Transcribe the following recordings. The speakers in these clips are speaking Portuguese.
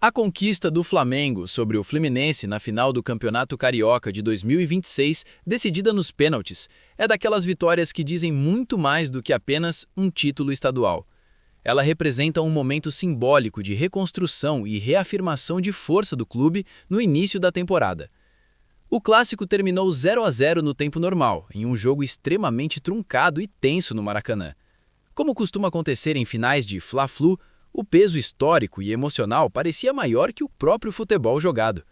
A conquista do Flamengo sobre o Fluminense na final do Campeonato Carioca de 2026, decidida nos pênaltis, é daquelas vitórias que dizem muito mais do que apenas um título estadual. Ela representa um momento simbólico de reconstrução e reafirmação de força do clube no início da temporada. O clássico terminou 0-0 no tempo normal, em um jogo extremamente truncado e tenso no Maracanã. Como costuma acontecer em finais de Fla-Flu, o peso histórico e emocional parecia maior que o próprio futebol jogado.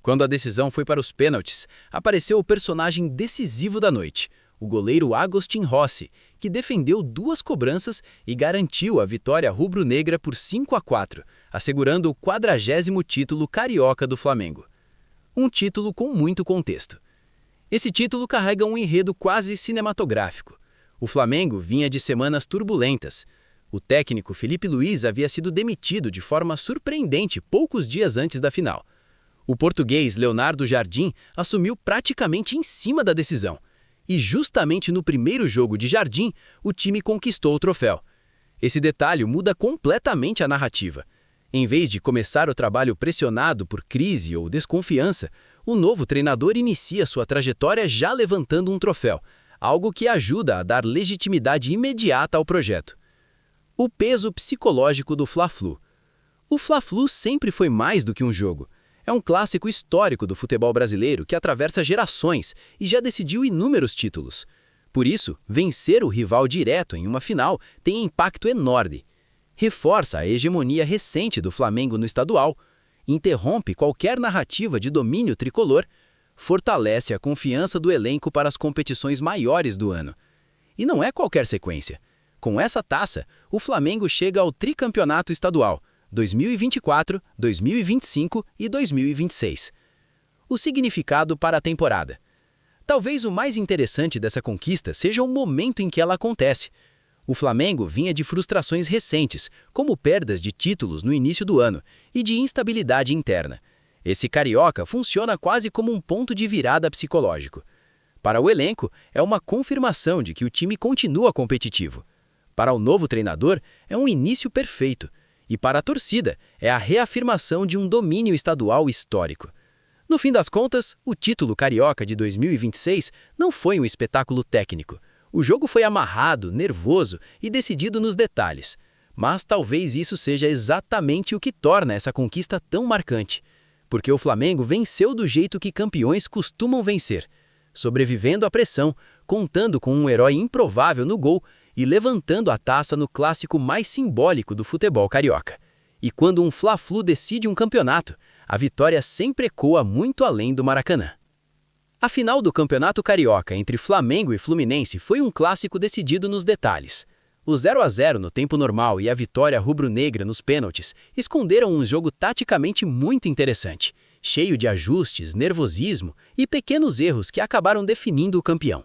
Quando a decisão foi para os pênaltis, apareceu o personagem decisivo da noite, o goleiro Agostinho Rossi, que defendeu duas cobranças e garantiu a vitória rubro-negra por 5-4, assegurando o 40º título carioca do Flamengo. Um título com muito contexto. Esse título carrega um enredo quase cinematográfico. O Flamengo vinha de semanas turbulentas. O técnico Felipe Luiz havia sido demitido de forma surpreendente poucos dias antes da final. O português Leonardo Jardim assumiu praticamente em cima da decisão. E justamente no primeiro jogo de Jardim, o time conquistou o troféu. Esse detalhe muda completamente a narrativa. Em vez de começar o trabalho pressionado por crise ou desconfiança, o novo treinador inicia sua trajetória já levantando um troféu, algo que ajuda a dar legitimidade imediata ao projeto. O peso psicológico do Fla-Flu. O Fla-Flu sempre foi mais do que um jogo. É um clássico histórico do futebol brasileiro que atravessa gerações e já decidiu inúmeros títulos. Por isso, vencer o rival direto em uma final tem impacto enorme. Reforça a hegemonia recente do Flamengo no estadual, interrompe qualquer narrativa de domínio tricolor, fortalece a confiança do elenco para as competições maiores do ano. E não é qualquer sequência. Com essa taça, o Flamengo chega ao tricampeonato estadual 2024, 2025 e 2026. O significado para a temporada. Talvez o mais interessante dessa conquista seja o momento em que ela acontece. O Flamengo vinha de frustrações recentes, como perdas de títulos no início do ano e de instabilidade interna. Esse carioca funciona quase como um ponto de virada psicológico. Para o elenco, é uma confirmação de que o time continua competitivo. Para o novo treinador, é um início perfeito. E para a torcida, é a reafirmação de um domínio estadual histórico. No fim das contas, o título carioca de 2026 não foi um espetáculo técnico. O jogo foi amarrado, nervoso e decidido nos detalhes. Mas talvez isso seja exatamente o que torna essa conquista tão marcante. Porque o Flamengo venceu do jeito que campeões costumam vencer, sobrevivendo à pressão, contando com um herói improvável no gol e levantando a taça no clássico mais simbólico do futebol carioca. E quando um Fla-Flu decide um campeonato, a vitória sempre ecoa muito além do Maracanã. A final do Campeonato Carioca entre Flamengo e Fluminense foi um clássico decidido nos detalhes. O 0-0 no tempo normal e a vitória rubro-negra nos pênaltis esconderam um jogo taticamente muito interessante, cheio de ajustes, nervosismo e pequenos erros que acabaram definindo o campeão.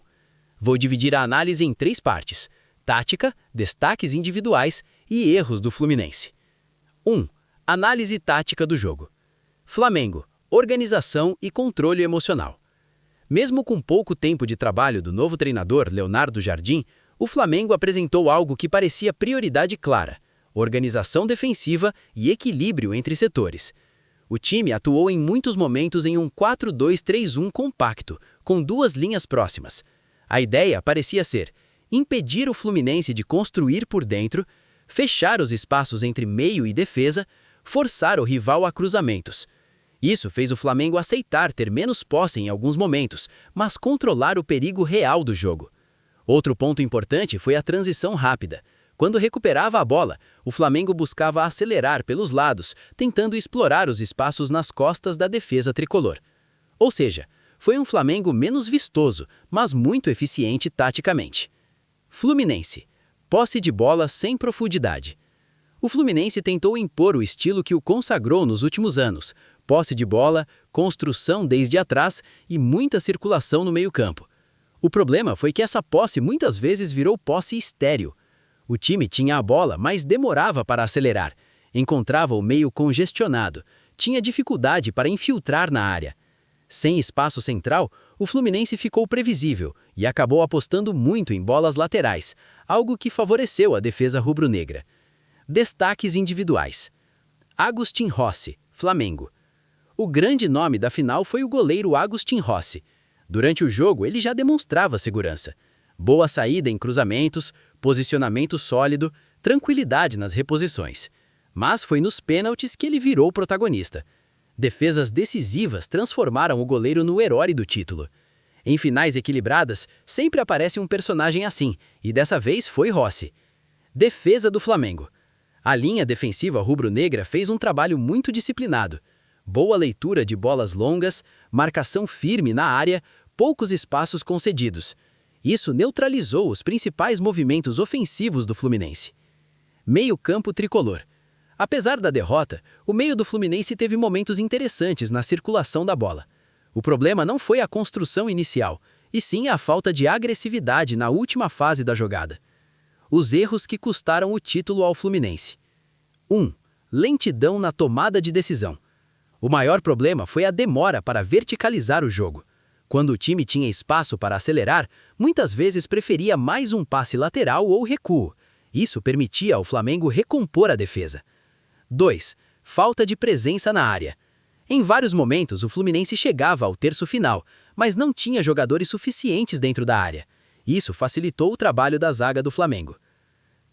Vou dividir a análise em 3 partes: tática, destaques individuais e erros do Fluminense. 1. Análise tática do jogo. Flamengo, organização e controle emocional. Mesmo com pouco tempo de trabalho do novo treinador, Leonardo Jardim, o Flamengo apresentou algo que parecia prioridade clara: organização defensiva e equilíbrio entre setores. O time atuou em muitos momentos em um 4-2-3-1 compacto, com 2 linhas próximas. A ideia parecia ser impedir o Fluminense de construir por dentro, fechar os espaços entre meio e defesa, forçar o rival a cruzamentos. Isso fez o Flamengo aceitar ter menos posse em alguns momentos, mas controlar o perigo real do jogo. Outro ponto importante foi a transição rápida. Quando recuperava a bola, o Flamengo buscava acelerar pelos lados, tentando explorar os espaços nas costas da defesa tricolor. Ou seja, foi um Flamengo menos vistoso, mas muito eficiente taticamente. Fluminense. Posse de bola sem profundidade. O Fluminense tentou impor o estilo que o consagrou nos últimos anos: posse de bola, construção desde atrás e muita circulação no meio-campo. O problema foi que essa posse muitas vezes virou posse estéril. O time tinha a bola, mas demorava para acelerar, encontrava o meio congestionado, tinha dificuldade para infiltrar na área. Sem espaço central, o Fluminense ficou previsível e acabou apostando muito em bolas laterais, algo que favoreceu a defesa rubro-negra. Destaques individuais. Agustin Rossi, Flamengo. O grande nome da final foi o goleiro Agustin Rossi. Durante o jogo, ele já demonstrava segurança. Boa saída em cruzamentos, posicionamento sólido, tranquilidade nas reposições. Mas foi nos pênaltis que ele virou o protagonista. Defesas decisivas transformaram o goleiro no herói do título. Em finais equilibradas, sempre aparece um personagem assim, e dessa vez foi Rossi. Defesa do Flamengo. A linha defensiva rubro-negra fez um trabalho muito disciplinado. Boa leitura de bolas longas, marcação firme na área, poucos espaços concedidos. Isso neutralizou os principais movimentos ofensivos do Fluminense. Meio-campo tricolor. Apesar da derrota, o meio do Fluminense teve momentos interessantes na circulação da bola. O problema não foi a construção inicial, e sim a falta de agressividade na última fase da jogada. Os erros que custaram o título ao Fluminense. 1. Lentidão na tomada de decisão. O maior problema foi a demora para verticalizar o jogo. Quando o time tinha espaço para acelerar, muitas vezes preferia mais um passe lateral ou recuo. Isso permitia ao Flamengo recompor a defesa. 2. Falta de presença na área. Em vários momentos, o Fluminense chegava ao terço final, mas não tinha jogadores suficientes dentro da área. Isso facilitou o trabalho da zaga do Flamengo.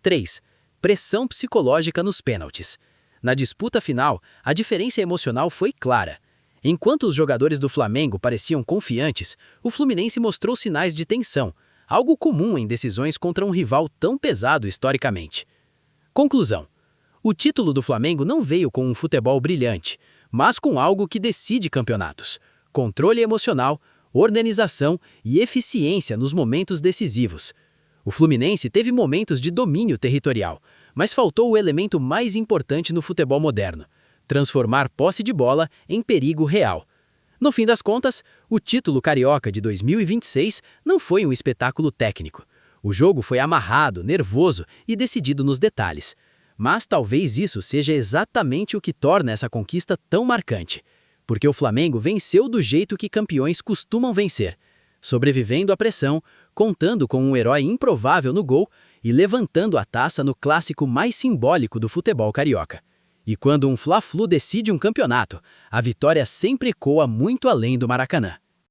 3. Pressão psicológica nos pênaltis. Na disputa final, a diferença emocional foi clara. Enquanto os jogadores do Flamengo pareciam confiantes, o Fluminense mostrou sinais de tensão, algo comum em decisões contra um rival tão pesado historicamente. Conclusão. O título do Flamengo não veio com um futebol brilhante, mas com algo que decide campeonatos: controle emocional, organização e eficiência nos momentos decisivos. O Fluminense teve momentos de domínio territorial, mas faltou o elemento mais importante no futebol moderno: transformar posse de bola em perigo real. No fim das contas, o título carioca de 2026 não foi um espetáculo técnico. O jogo foi amarrado, nervoso e decidido nos detalhes. Mas talvez isso seja exatamente o que torna essa conquista tão marcante. Porque o Flamengo venceu do jeito que campeões costumam vencer, sobrevivendo à pressão, contando com um herói improvável no gol e levantando a taça no clássico mais simbólico do futebol carioca. E quando um Fla-Flu decide um campeonato, a vitória sempre ecoa muito além do Maracanã.